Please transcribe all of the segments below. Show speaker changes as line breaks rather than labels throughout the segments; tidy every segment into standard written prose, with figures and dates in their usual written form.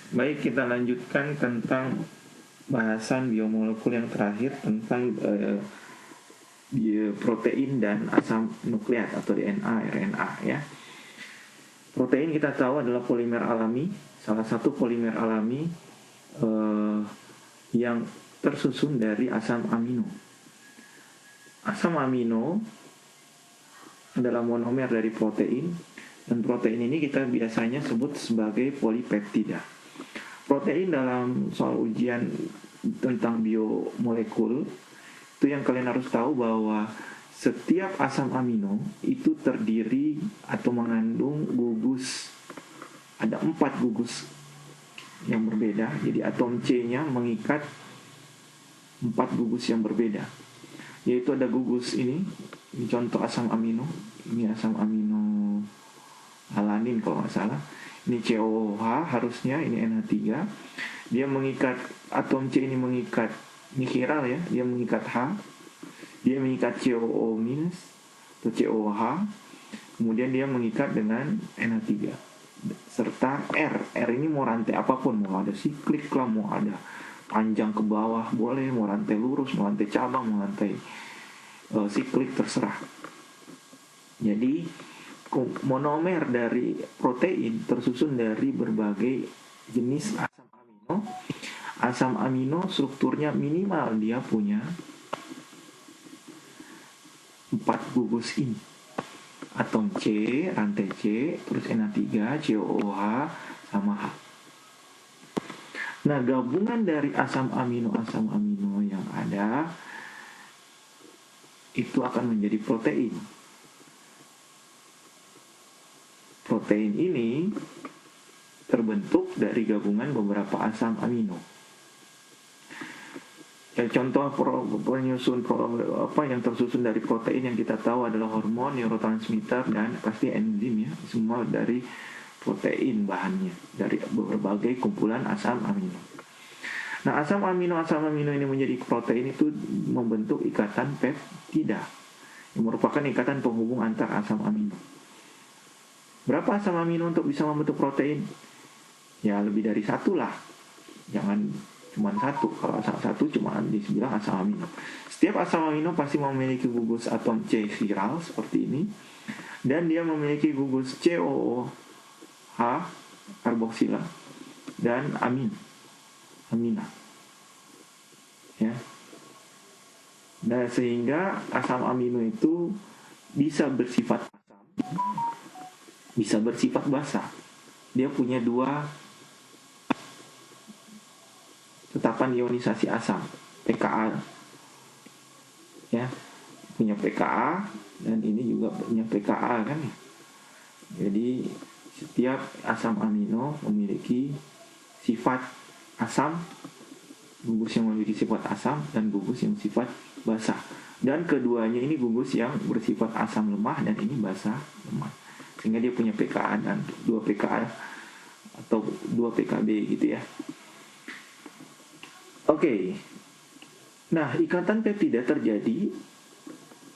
Baik, kita lanjutkan tentang bahasan biomolekul yang terakhir tentang protein dan asam nukleat atau DNA, RNA ya. Protein kita tahu adalah polimer alami, salah satu polimer alami yang tersusun dari asam amino. Asam amino adalah monomer dari protein, dan protein ini kita biasanya sebut sebagai polipeptida. Protein dalam soal ujian tentang biomolekul itu yang kalian harus tahu bahwa setiap asam amino itu terdiri atau mengandung gugus. Ada 4 gugus yang berbeda. Jadi atom C-nya mengikat 4 gugus yang berbeda. Yaitu ada gugus ini contoh asam amino. Ini asam amino alanin kalau nggak salah. Ini COOH harusnya, ini NH3. Dia mengikat, atom C ini mengikat, ini chiral ya, dia mengikat H. Dia mengikat COO- atau COH. Kemudian dia mengikat dengan NH3. Serta R. R ini mau rantai apapun, mau ada siklik lah, mau ada panjang ke bawah boleh, mau rantai lurus, mau rantai cabang, mau rantai siklik, terserah. Jadi monomer dari protein tersusun dari berbagai jenis asam amino. Asam amino strukturnya minimal dia punya 4 gugus ini. Atom C, rantai C, terus NH3, COOH, sama H. Nah, gabungan dari asam amino yang ada itu akan menjadi protein. Protein ini terbentuk dari gabungan beberapa asam amino. Ya, contoh yang tersusun dari protein yang kita tahu adalah hormon, neurotransmitter, dan pasti enzim ya. Semua dari protein bahannya, dari berbagai kumpulan asam amino. Nah, asam amino ini menjadi protein itu membentuk ikatan peptida yang merupakan ikatan penghubung antar asam amino. Berapa asam amino untuk bisa membentuk protein? Ya lebih dari 1 lah. Jangan cuma 1. Kalau 1 cuma dibilang asam amino. Setiap asam amino pasti memiliki gugus atom C chiral seperti ini. Dan dia memiliki gugus COOH karboksila dan amina. Ya. Nah, sehingga asam amino itu bisa bersifat asam, bisa bersifat basa. Dia punya 2 tetapan ionisasi asam, pKa. Ya, punya pKa, dan ini juga punya pKa kan ya. Jadi setiap asam amino memiliki sifat asam, gugus yang memiliki sifat asam dan gugus yang sifat basa. Dan keduanya ini gugus yang bersifat asam lemah dan ini basa lemah. Sehingga dia punya pKa dan 2 pKa atau 2 pKb gitu ya. Oke. Nah, ikatan peptida terjadi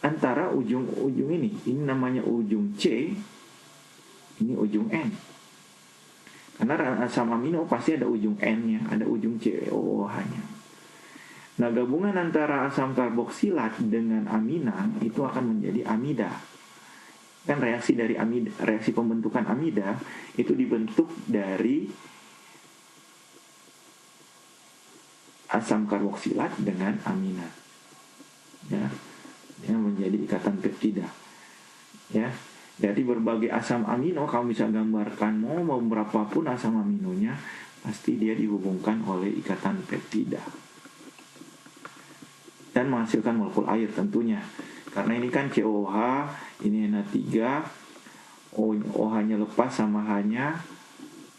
antara ujung-ujung ini. Ini namanya ujung C, ini ujung N. Karena asam amino pasti ada ujung N-nya, ada ujung COOH-nya. Nah, gabungan antara asam karboksilat dengan amina itu akan menjadi amida. Kan reaksi dari amida, reaksi pembentukan amida itu dibentuk dari asam karboksilat dengan amina. Ya, yang menjadi ikatan peptida. Ya. Jadi berbagai asam amino kamu bisa gambarkan mau berapapun asam aminonya pasti dia dihubungkan oleh ikatan peptida. Dan menghasilkan molekul air tentunya. Karena ini kan COH, ini NH3, OH-nya lepas sama H-nya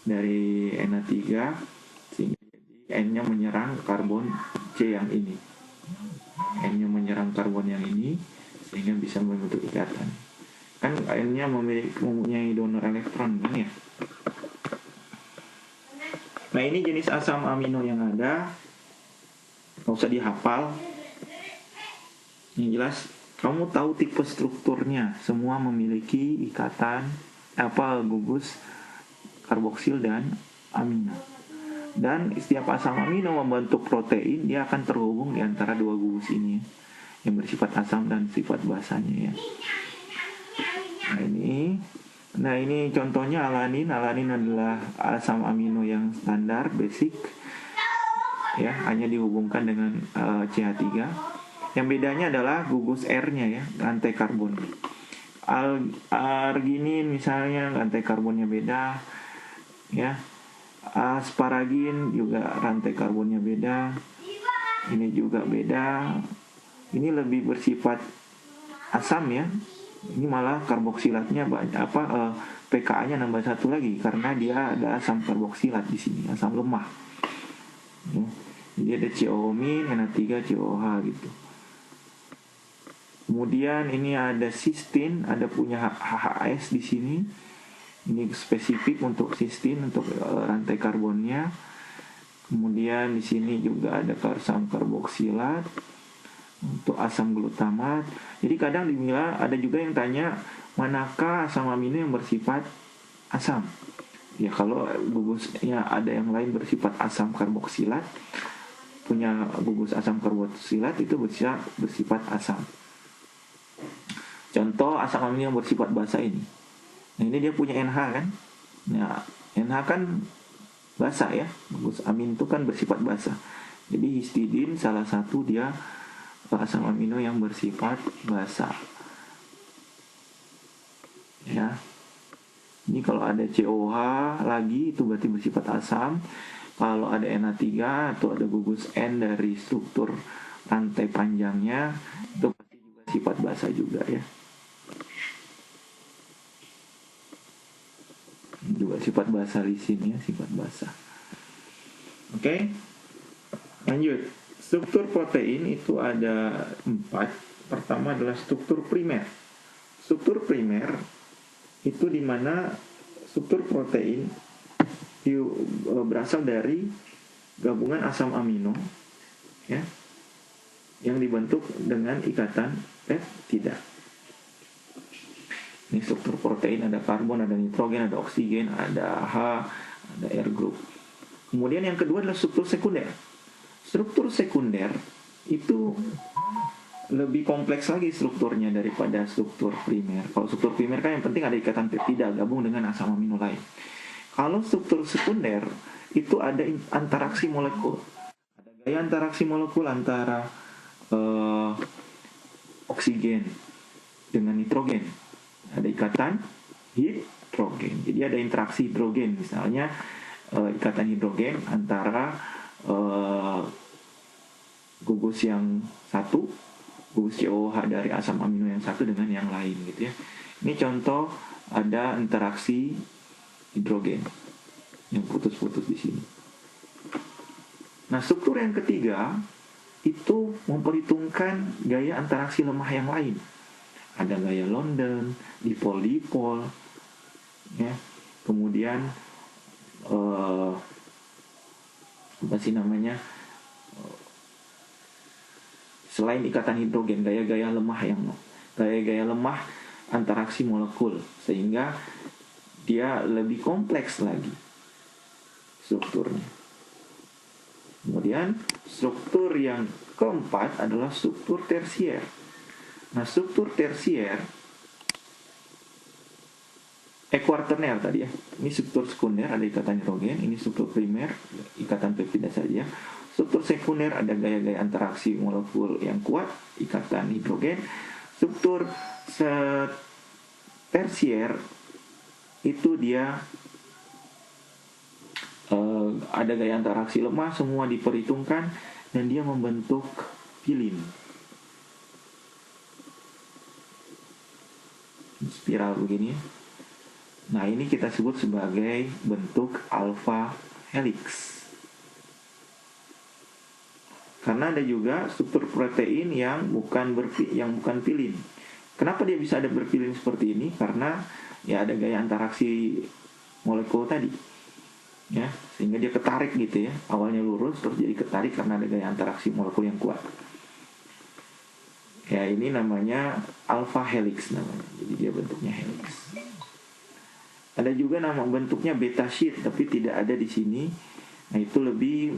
dari NH3, sehingga N-nya menyerang karbon C yang ini. N-nya menyerang karbon yang ini, sehingga bisa membentuk ikatan. Kan N-nya mempunyai donor elektron kan ya. Nah, ini jenis asam amino yang ada. Nggak usah dihafal. Yang jelas kamu tahu tipe strukturnya. Semua memiliki ikatan gugus karboksil dan amina. Dan setiap asam amino membentuk protein, dia akan terhubung di antara dua gugus ini ya, yang bersifat asam dan sifat basanya ya. Nah ini contohnya alanin. Alanin adalah asam amino yang standar basic ya, hanya dihubungkan dengan CH3. Yang bedanya adalah gugus R-nya ya, rantai karbon. Arginin misalnya rantai karbonnya beda ya. Asparagin juga rantai karbonnya beda. Ini juga beda. Ini lebih bersifat asam ya. Ini malah karboksilatnya banyak pKa-nya nambah satu lagi karena dia ada asam karboksilat di sini, asam lemah. Ya. Jadi ada COO-, NH3, COH gitu. Kemudian ini ada cysteine, ada punya HHS di sini. Ini spesifik untuk cysteine, untuk rantai karbonnya. Kemudian di sini juga ada asam karboksilat untuk asam glutamat. Jadi kadang ada juga yang tanya manakah asam amino yang bersifat asam. Ya kalau gugusnya ada yang lain bersifat asam karboksilat, punya gugus asam karboksilat itu bisa bersifat asam. Contoh asam amino yang bersifat basa ini. Nah ini dia punya NH kan. Nah NH kan basa ya. Gugus amin itu kan bersifat basa. Jadi histidin salah satu dia asam amino yang bersifat basa. Ya. Ini kalau ada COH lagi itu berarti bersifat asam. Kalau ada NH3 atau ada gugus N dari struktur rantai panjangnya itu pasti juga sifat basa juga ya. Juga sifat basa lisin ya, sifat basa. Oke. Lanjut. Struktur protein itu ada 4. Pertama adalah struktur primer. Struktur primer itu dimana struktur protein berasal dari gabungan asam amino ya, yang dibentuk dengan ikatan peptida. Ini struktur protein, ada karbon, ada nitrogen, ada oksigen, ada H, ada R group. Kemudian yang kedua adalah struktur sekunder. Struktur sekunder itu lebih kompleks lagi strukturnya daripada struktur primer. Kalau struktur primer kan yang penting ada ikatan peptida gabung dengan asam amino lain. Kalau struktur sekunder itu ada interaksi molekul. Ada gaya interaksi molekul antara oksigen dengan nitrogen. Ada ikatan hidrogen. Jadi ada interaksi hidrogen, misalnya ikatan hidrogen antara gugus yang satu, gugus COH dari asam amino yang satu dengan yang lain gitu ya. Ini contoh ada interaksi hidrogen yang putus-putus di sini. Nah, struktur yang ketiga itu memperhitungkan gaya interaksi lemah yang lain. Ada gaya London, dipol-dipol, ya. Kemudian selain ikatan hidrogen, gaya-gaya lemah interaksi molekul, sehingga dia lebih kompleks lagi strukturnya. Kemudian struktur yang keempat adalah struktur tersier. Nah, struktur tersier kuarterner tadi ya. Ini struktur sekunder ada ikatan hidrogen, ini struktur primer ikatan peptida saja. Struktur sekunder ada gaya-gaya interaksi molekul yang kuat, ikatan hidrogen. Struktur tersier itu dia ada gaya interaksi lemah, semua diperhitungkan dan dia membentuk pilin. Spiral begini. Nah, ini kita sebut sebagai bentuk alpha helix. Karena ada juga struktur protein yang bukan pilin. Kenapa dia bisa ada berpilin seperti ini? Karena ya ada gaya interaksi molekul tadi. Ya, sehingga dia ketarik gitu ya. Awalnya lurus terus jadi ketarik karena ada gaya interaksi molekul yang kuat. Ya, ini namanya alpha helix namanya. Jadi dia bentuknya helix. Ada juga nama bentuknya beta sheet tapi tidak ada di sini. Nah itu lebih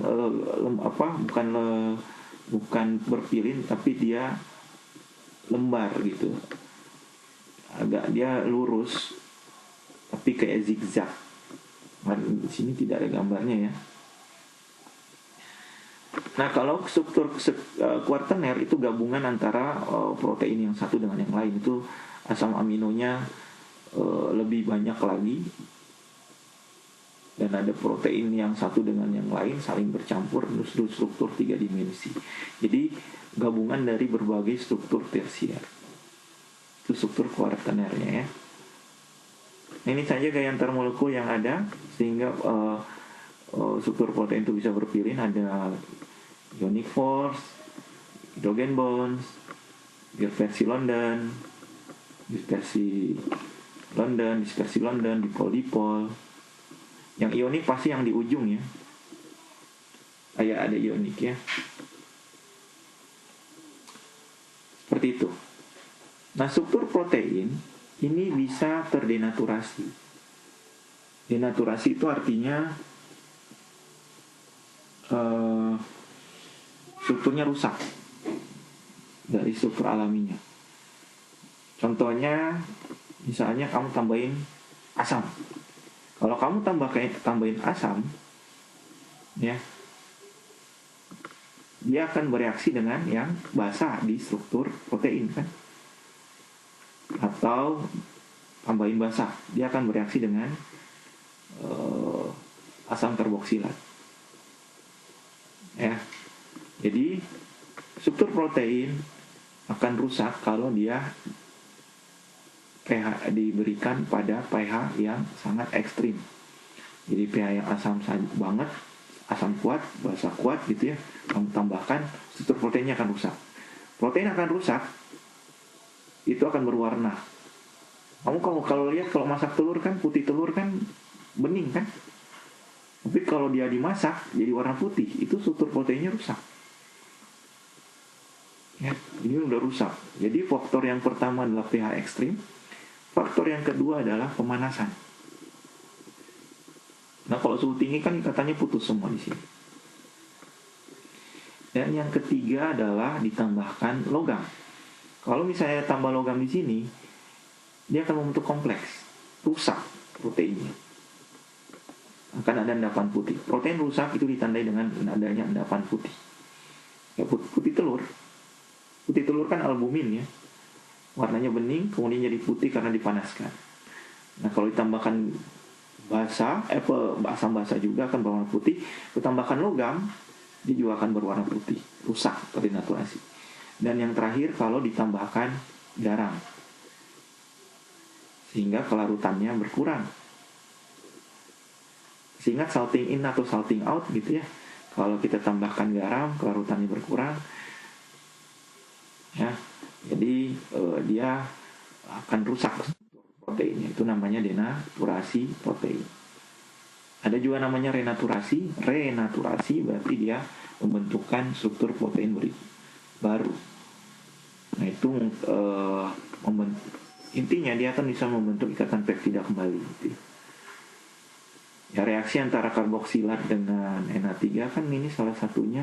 bukan berpilin tapi dia lembar gitu, agak dia lurus tapi kayak zigzag. Di sini tidak ada gambarnya ya. Nah kalau struktur kuartener itu gabungan antara protein yang satu dengan yang lain, itu asam aminonya lebih banyak lagi, dan ada protein yang satu dengan yang lain saling bercampur menuju struktur 3 dimensi. Jadi gabungan dari berbagai struktur tersier. Itu struktur kuartenernya ya. Nah, ini saja gaya antar molekul yang ada sehingga struktur protein itu bisa berpilin. Ada ionic force, hydrogen bonds, dispersi London, dipol. Yang ionik pasti yang di ujung ya. Kayak ada ionik ya. Seperti itu. Nah, struktur protein ini bisa terdenaturasi. Denaturasi itu artinya strukturnya rusak dari struktur alaminya. Contohnya, misalnya kamu tambahin asam. Kalau kamu tambahin asam, ya, dia akan bereaksi dengan yang basah di struktur protein kan? Atau tambahin basah, dia akan bereaksi dengan asam karboksilat. Ya, jadi struktur protein akan rusak kalau dia pH diberikan pada pH yang sangat ekstrim. Jadi pH yang asam banget, asam kuat, basa kuat gitu ya, kamu tambahkan, struktur proteinnya akan rusak. Protein akan rusak, itu akan berwarna. Kamu kalau lihat, kalau masak telur kan, putih telur kan bening kan, tapi kalau dia dimasak jadi warna putih, itu struktur proteinnya rusak. Ya, ini udah rusak. Jadi faktor yang pertama adalah pH ekstrim. Faktor yang kedua adalah pemanasan. Nah, kalau suhu tinggi kan katanya putus semua di sini. Dan yang ketiga adalah ditambahkan logam. Kalau misalnya tambah logam di sini, dia akan membentuk kompleks, rusak proteinnya. Akan ada endapan putih. Protein rusak itu ditandai dengan adanya endapan putih. Ya, putih telur. Putih telur kan albumin ya. Warnanya bening, kemudian jadi putih karena dipanaskan. Nah, kalau ditambahkan asam basa juga akan berwarna putih. Ditambahkan logam, dia juga akan berwarna putih, rusak, terdenaturasi. Dan yang terakhir, kalau ditambahkan garam, sehingga kelarutannya berkurang. Sehingga salting in atau salting out gitu ya. Kalau kita tambahkan garam, kelarutannya berkurang. Ya. Jadi dia akan rusak proteinnya. Itu namanya denaturasi protein. Ada juga namanya renaturasi. Renaturasi berarti dia membentukkan struktur protein baru. Nah itu intinya dia akan bisa membentuk ikatan peptida kembali. Gitu. Ya, reaksi antara karboksilat dengan NH3 kan ini salah satunya.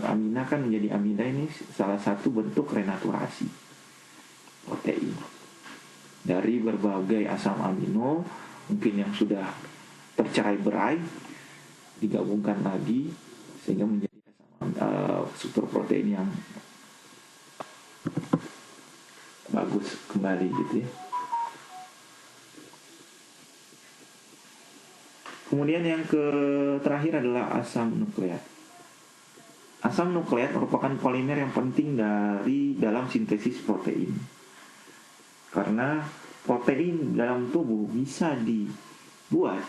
Amina kan menjadi amida, ini salah satu bentuk renaturasi protein dari berbagai asam amino mungkin yang sudah tercerai berai digabungkan lagi sehingga menjadi struktur protein yang bagus kembali gitu ya. Kemudian yang terakhir adalah asam nukleat. Asam nukleat merupakan polimer yang penting dalam sintesis protein. Karena protein dalam tubuh bisa dibuat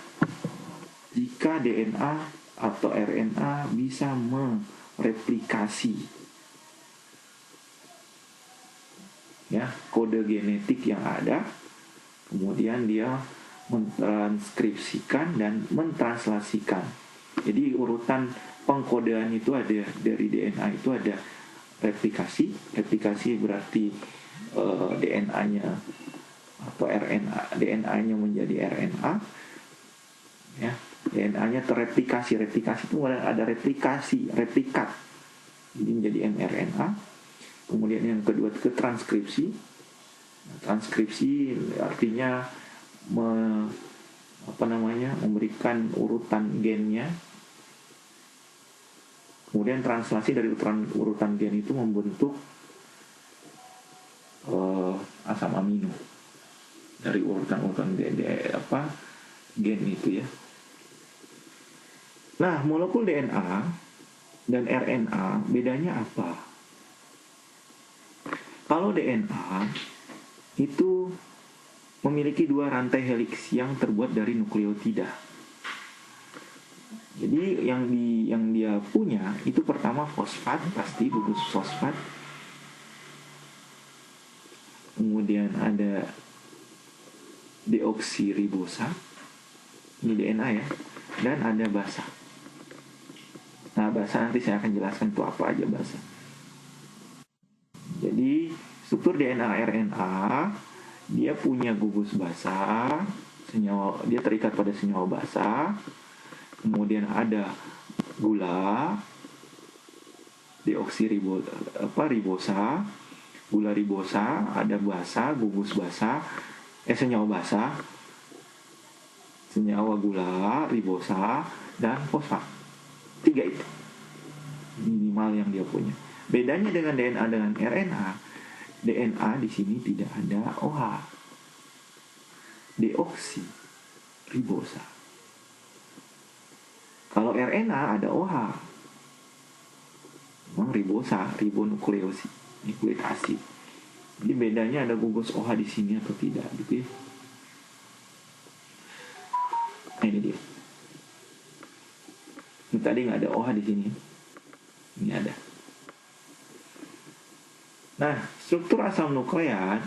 jika DNA atau RNA bisa mereplikasi ya kode genetik yang ada, kemudian dia mentranskripsikan dan mentranslasikan. Jadi urutan pengkodean itu ada dari DNA itu ada replikasi berarti DNA-nya atau DNA-nya menjadi RNA ya, DNA-nya terreplikasi. Replikasi itu ada replikasi, replikat, jadi menjadi mRNA. Kemudian yang kedua ke transkripsi. Transkripsi artinya memberikan urutan gennya. Kemudian translasi dari urutan gen itu membentuk asam amino dari urutan gen itu ya. Nah, molekul DNA dan RNA bedanya apa? Kalau DNA itu memiliki 2 rantai heliks yang terbuat dari nukleotida. Jadi yang dia punya itu pertama fosfat, pasti gugus fosfat. Kemudian ada deoksiribosa, ini DNA ya, dan ada basa. Nah, basa nanti saya akan jelaskan itu apa aja basa. Jadi struktur DNA RNA dia punya gugus basa, senyawa, dia terikat pada senyawa basa. Kemudian ada gula deoksiribosa, gula ribosa, ada basa, gugus basa, senyawa basa, senyawa gula ribosa, dan fosfat. 3 itu minimal yang dia punya. Bedanya dengan DNA dengan RNA, DNA di sini tidak ada OH, deoksiribosa. Kalau RNA ada OH, memang ribosa, ribonukleik asid. Jadi bedanya ada gugus OH di sini atau tidak, gitu ya. Nah, ini dia. Ini tadi nggak ada OH di sini. Ini ada. Nah, struktur asam nukleat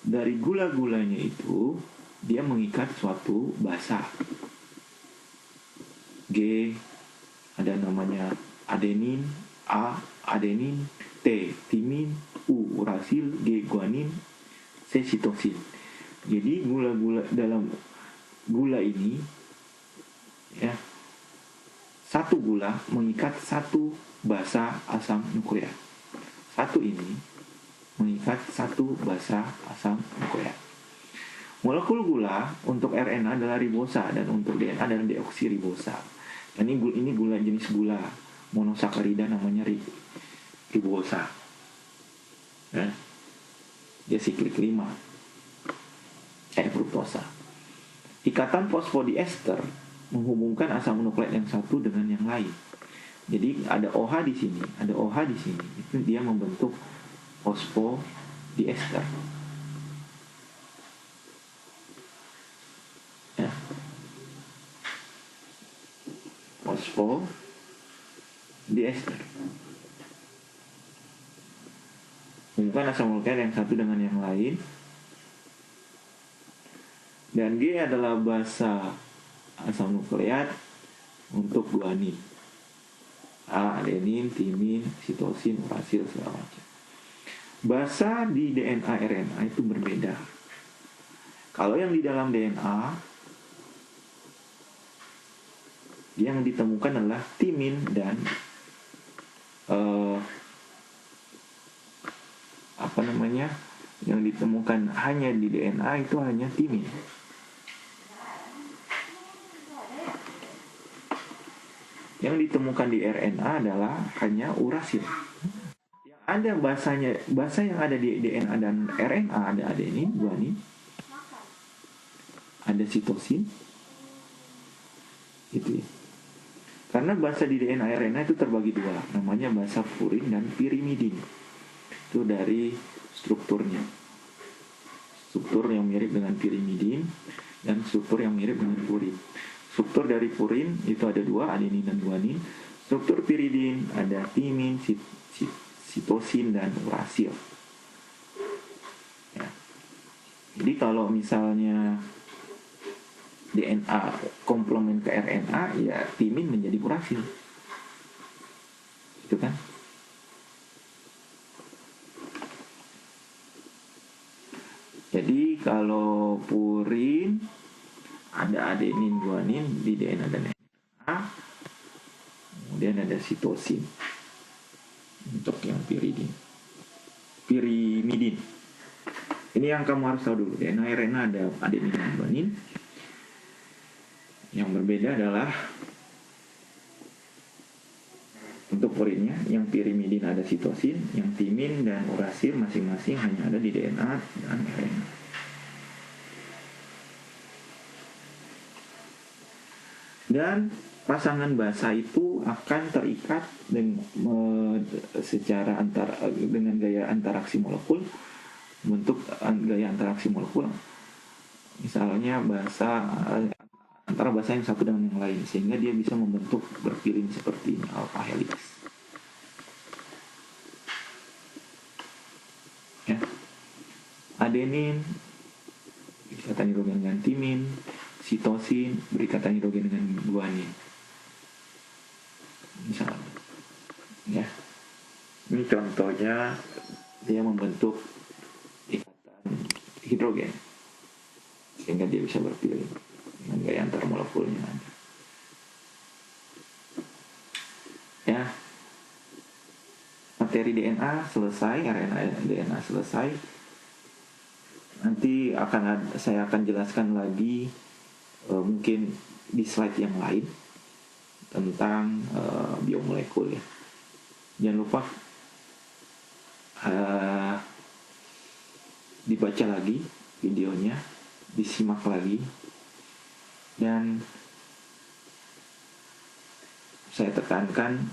dari gula-gulanya itu dia mengikat suatu basa. G ada namanya adenin, A adenin, T timin, U urasil, G guanin, C sitosin. Jadi gula-gula dalam gula ini ya, satu gula mengikat satu basa asam nukleat. Satu ini mengikat satu basa asam nukleat. Molekul gula untuk RNA adalah ribosa dan untuk DNA adalah deoksiribosa. Ini gula jenis gula monosakarida namanya ribosa. Ya. Dia siklik 5. Fruktosa. Ikatan fosfodiester menghubungkan asam nukleat yang satu dengan yang lain. Jadi ada OH di sini, ada OH di sini. Itu dia membentuk fosfodiester. Ya. Fosfodiester. Menghubungkan asam nukleat yang satu dengan yang lain. Dan G adalah basa asam nukleat untuk guanin. A, adenin, timin, sitosin, urasil, segala macam. Basa di DNA RNA itu berbeda. Kalau yang di dalam DNA yang ditemukan adalah timin dan yang ditemukan hanya di DNA itu hanya timin. Yang ditemukan di RNA adalah hanya urasil. Yang ada basa yang ada di DNA dan RNA ada adenin, guanin, ada sitosin, gitu ya. Karena basa di DNA RNA itu terbagi 2, namanya basa furin dan pirimidin. Itu dari strukturnya. Struktur yang mirip dengan pirimidin dan struktur yang mirip dengan furin. Struktur dari furin itu ada 2, adenin dan guanin. Struktur piridin ada timin, sitosin, dan urasil. Ya. Jadi kalau misalnya DNA komplement ke RNA, ya timin menjadi urasil. Itu kan? Jadi kalau ada adenin, guanin di DNA dan RNA. Kemudian ada sitosin untuk yang pirimidin. Ini yang kamu harus tahu dulu. DNA RNA ada adenin dan guanin. Yang berbeda adalah untuk purinnya, yang pirimidin ada sitosin, yang timin dan urasil masing-masing hanya ada di DNA dan RNA. Dan pasangan basa itu akan terikat dengan gaya antaraksi molekul, bentuk gaya antaraksi molekul. Misalnya antara basa yang satu dengan yang lain, sehingga dia bisa membentuk berpiring seperti ini, alpha helix. Ya. Adenin berikatan hidrogen dengan timin, sitosin berikatan hidrogen dengan guanin. Misalnya, ya, ini contohnya dia membentuk ikatan hidrogen sehingga dia bisa berpiring dengan gaya antar molekulnya ada. Ya, materi DNA selesai, RNA DNA selesai. Nanti saya akan jelaskan lagi mungkin di slide yang lain tentang biomolekul ya. Jangan lupa dibaca lagi videonya, disimak lagi, dan saya tekankan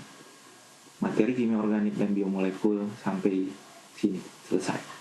materi kimia organik dan biomolekul sampai sini selesai.